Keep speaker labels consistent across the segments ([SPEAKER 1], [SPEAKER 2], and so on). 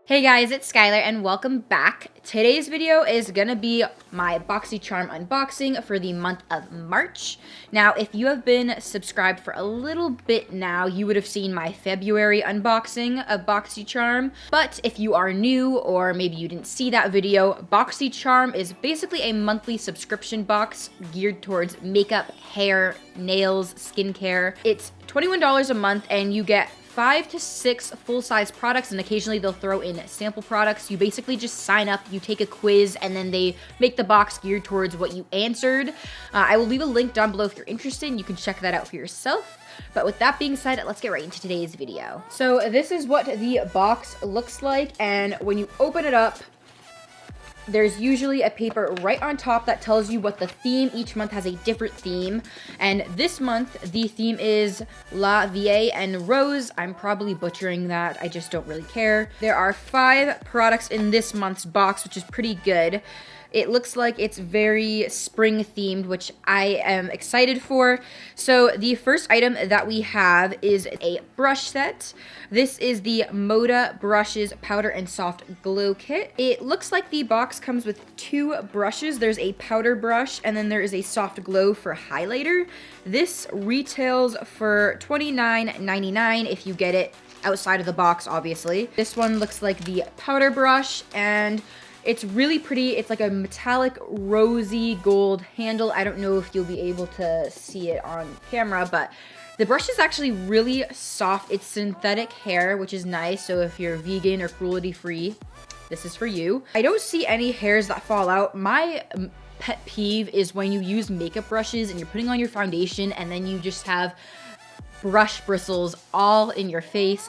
[SPEAKER 1] Hey guys, it's Skylar and welcome back. Today's video is gonna be my Boxycharm unboxing for the month of March. Now, if you have been subscribed for a little bit now, you would have seen my February unboxing of Boxycharm. But if you are new or maybe you didn't see that video, Boxycharm is basically a monthly subscription box geared towards makeup, hair, nails, skincare. It's $21 a month and you get 5 to 6 full-size products, and occasionally they'll throw in sample products. You basically just sign up, you take a quiz, and then they make the box geared towards what you answered. I will leave a link down below if you're interested, and you can check that out for yourself. But with that being said, let's get right into today's video. So this is what the box looks like, and when you open it up, there's usually a paper right on top that tells you what the theme. Each month has a different theme. And this month, the theme is La Vie and Rose. I'm probably butchering that. I just don't really care. There are 5 products in this month's box, which is pretty good. It looks like it's very spring themed, which I am excited for. So the first item that we have is a brush set. This is the Moda Brushes Powder and Soft Glow Kit. It looks like the box comes with 2 brushes. There's a powder brush and then there is a soft glow for highlighter. This retails for $29.99 if you get it outside of the box, obviously. This one looks like the powder brush and it's really pretty. It's like a metallic rosy gold handle. I don't know if you'll be able to see it on camera, but the brush is actually really soft. It's synthetic hair, which is nice. So if you're vegan or cruelty free, this is for you. I don't see any hairs that fall out. My pet peeve is when you use makeup brushes and you're putting on your foundation and then you just have brush bristles all in your face.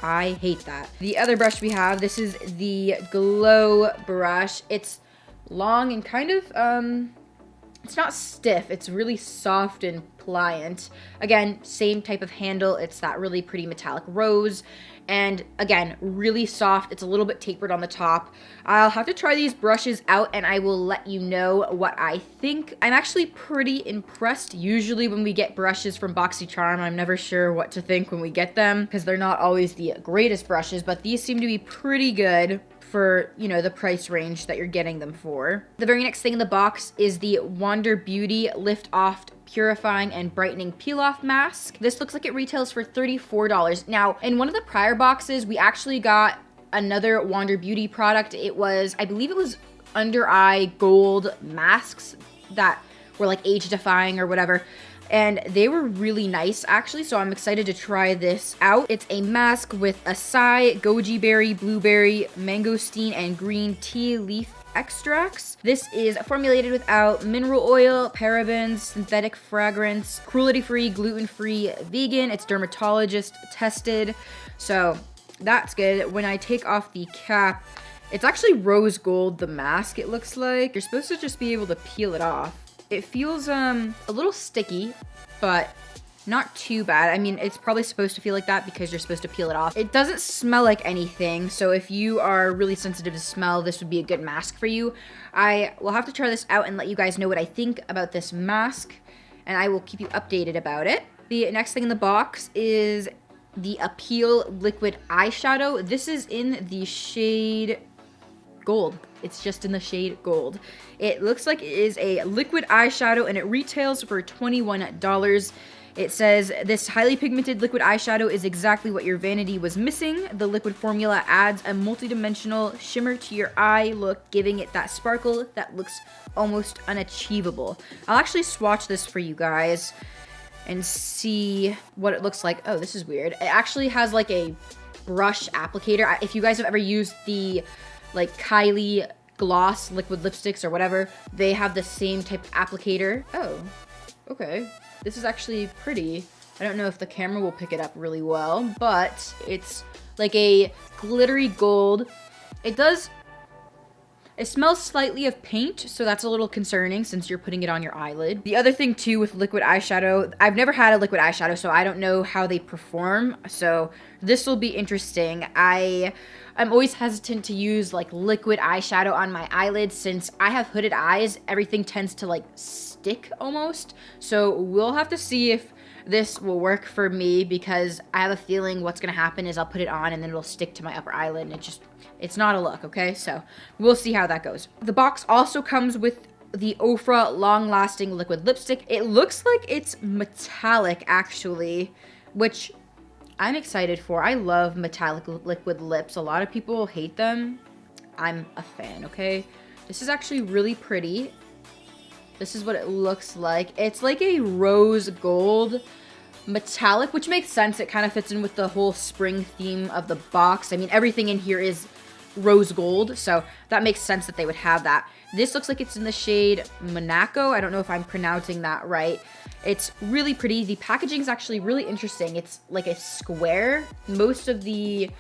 [SPEAKER 1] I hate that. The other brush we have, this is the Glow brush. It's long and kind of, it's not stiff. It's really soft and pliant. Again, same type of handle. It's that really pretty metallic rose. And again, really soft. It's a little bit tapered on the top. I'll have to try these brushes out and I will let you know what I think. I'm actually pretty impressed. Usually when we get brushes from Boxycharm, I'm never sure what to think when we get them because they're not always the greatest brushes, but these seem to be pretty good for, you know, the price range that you're getting them for. The very next thing in the box is the Wander Beauty Lift Off Purifying and Brightening Peel-Off Mask. This looks like it retails for $34. Now, in one of the prior boxes, we actually got another Wander Beauty product. It was, I believe it was under eye gold masks that were like age-defying or whatever. And they were really nice, actually, so I'm excited to try this out. It's a mask with acai, goji berry, blueberry, mangosteen, and green tea leaf extracts. This is formulated without mineral oil, parabens, synthetic fragrance, cruelty-free, gluten-free, vegan. It's dermatologist tested, so that's good. When I take off the cap, it's actually rose gold, the mask, it looks like. You're supposed to just be able to peel it off. It feels a little sticky, but not too bad. I mean, it's probably supposed to feel like that because you're supposed to peel it off. It doesn't smell like anything, so if you are really sensitive to smell, this would be a good mask for you. I will have to try this out and let you guys know what I think about this mask, and I will keep you updated about it. The next thing in the box is the Appeal Liquid Eyeshadow. This is in the shade Gold. It's just in the shade Gold. It looks like it is a liquid eyeshadow and it retails for $21. It says, this highly pigmented liquid eyeshadow is exactly what your vanity was missing. The liquid formula adds a multi-dimensional shimmer to your eye look, giving it that sparkle that looks almost unachievable. I'll actually swatch this for you guys and see what it looks like. Oh, this is weird. It actually has like a brush applicator. If you guys have ever used the like Kylie gloss liquid lipsticks or whatever, they have the same type of applicator. Oh, okay. This is actually pretty. I don't know if the camera will pick it up really well, but it's like a glittery gold. It smells slightly of paint, so that's a little concerning since you're putting it on your eyelid. The other thing too with liquid eyeshadow, I've never had a liquid eyeshadow, so I don't know how they perform. So this will be interesting. I'm always hesitant to use like liquid eyeshadow on my eyelids since I have hooded eyes. Everything tends to like stick almost. So we'll have to see if this will work for me because I have a feeling what's going to happen is I'll put it on and then it'll stick to my upper eyelid, and it's not a look, okay? So we'll see how that goes. The box also comes with the Ofra long-lasting liquid lipstick. It looks like it's metallic, actually, which I'm excited for. I love metallic liquid lips. A lot of people hate them. I'm a fan, okay? This is actually really pretty. This is what it looks like. It's like a rose gold metallic, which makes sense. It kind of fits in with the whole spring theme of the box. I mean, everything in here is rose gold, so that makes sense that they would have that. This looks like it's in the shade Monaco. I don't know if I'm pronouncing that right. It's really pretty. The packaging is actually really interesting. It's like a square. Most of the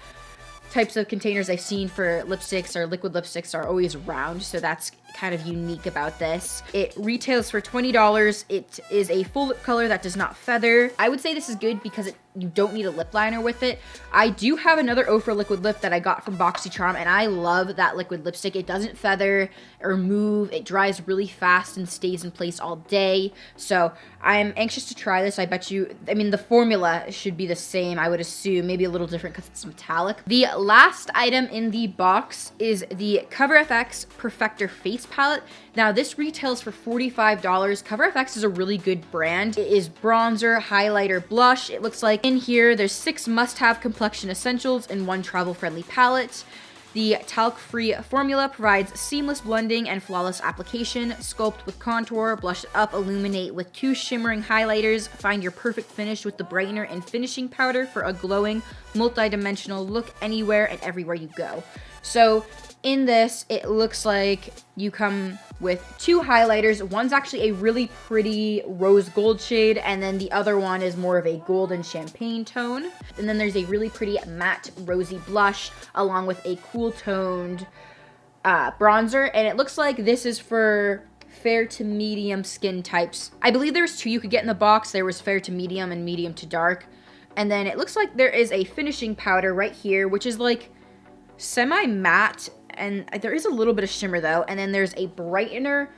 [SPEAKER 1] types of containers I've seen for lipsticks or liquid lipsticks are always round, so that's kind of unique about this. It retails for $20. It is a full lip color that does not feather. I would say this is good because you don't need a lip liner with it. I do have another Ofra liquid lip that I got from Boxycharm, and I love that liquid lipstick. It doesn't feather or move. It dries really fast and stays in place all day. So I'm anxious to try this. I bet you, I mean, the formula should be the same, I would assume, maybe a little different because it's metallic. The last item in the box is the CoverFX Perfector Face Palette. Now this retails for $45. CoverFX is a really good brand. It is bronzer, highlighter, blush. It looks like in here there's 6 must-have complexion essentials in one travel-friendly palette. The talc-free formula provides seamless blending and flawless application. Sculpt with contour, blush it up, illuminate with 2 shimmering highlighters. Find your perfect finish with the brightener and finishing powder for a glowing, multi-dimensional look anywhere and everywhere you go. So in this, it looks like you come with 2 highlighters. One's actually a really pretty rose gold shade, and then the other one is more of a golden champagne tone. And then there's a really pretty matte rosy blush along with a cool toned bronzer. And it looks like this is for fair to medium skin types. I believe there's 2 you could get in the box. There was fair to medium and medium to dark. And then it looks like there is a finishing powder right here, which is like semi-matte, and there is a little bit of shimmer though. And then there's a brightener.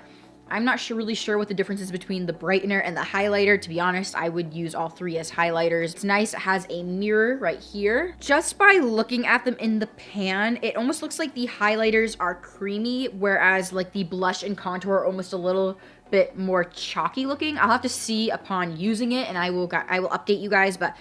[SPEAKER 1] I'm not really sure what the difference is between the brightener and the highlighter. To be honest, I would use all 3 as highlighters. It's nice. It has a mirror right here. Just by looking at them in the pan, it almost looks like the highlighters are creamy, whereas like the blush and contour are almost a little bit more chalky looking. I'll have to see upon using it, and I will update you guys, but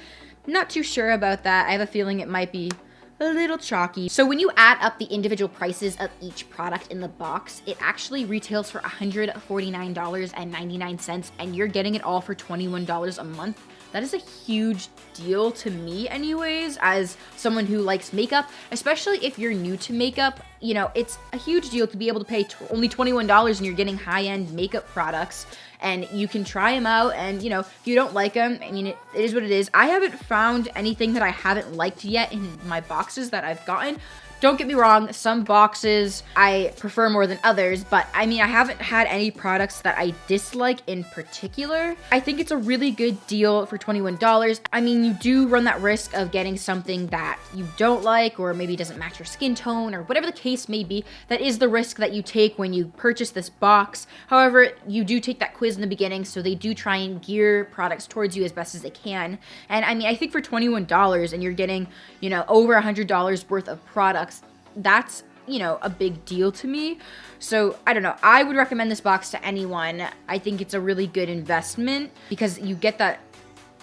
[SPEAKER 1] not too sure about that. I have a feeling it might be a little chalky. So when you add up the individual prices of each product in the box, it actually retails for $149.99, and you're getting it all for $21 a month. That is a huge deal to me anyways, as someone who likes makeup, especially if you're new to makeup. You know, it's a huge deal to be able to pay only $21 and you're getting high-end makeup products, and you can try them out, and you know, if you don't like them, I mean, it is what it is. I haven't found anything that I haven't liked yet in my boxes that I've gotten. Don't get me wrong, some boxes I prefer more than others, but I mean, I haven't had any products that I dislike in particular. I think it's a really good deal for $21. I mean, you do run that risk of getting something that you don't like, or maybe doesn't match your skin tone, or whatever the case may be. That is the risk that you take when you purchase this box. However, you do take that quiz in the beginning, so they do try and gear products towards you as best as they can. And I mean, I think for $21 and you're getting, you know, over $100 worth of products, that's, you know, a big deal to me. So I don't know, I would recommend this box to anyone. I think it's a really good investment because you get that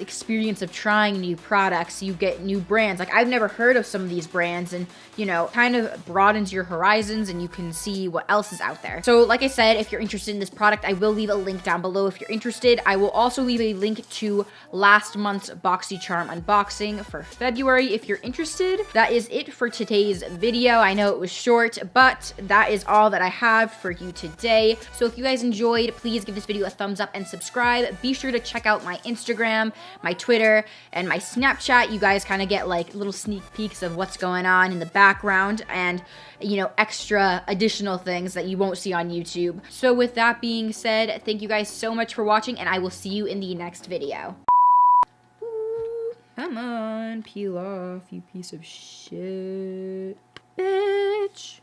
[SPEAKER 1] experience of trying new products. You get new brands. Like, I've never heard of some of these brands, and you know, kind of broadens your horizons and you can see what else is out there. So like I said, if you're interested in this product, I will leave a link down below if you're interested. I will also leave a link to last month's Boxycharm unboxing for February if you're interested. That is it for today's video. I know it was short, but that is all that I have for you today. So if you guys enjoyed, please give this video a thumbs up and subscribe. Be sure to check out my Instagram, my Twitter, and my Snapchat. You guys kind of get like little sneak peeks of what's going on in the background, and you know, extra additional things that you won't see on YouTube. So with that being said, thank you guys so much for watching, and I will see you in the next video. Ooh, come on, peel off, you piece of shit, bitch.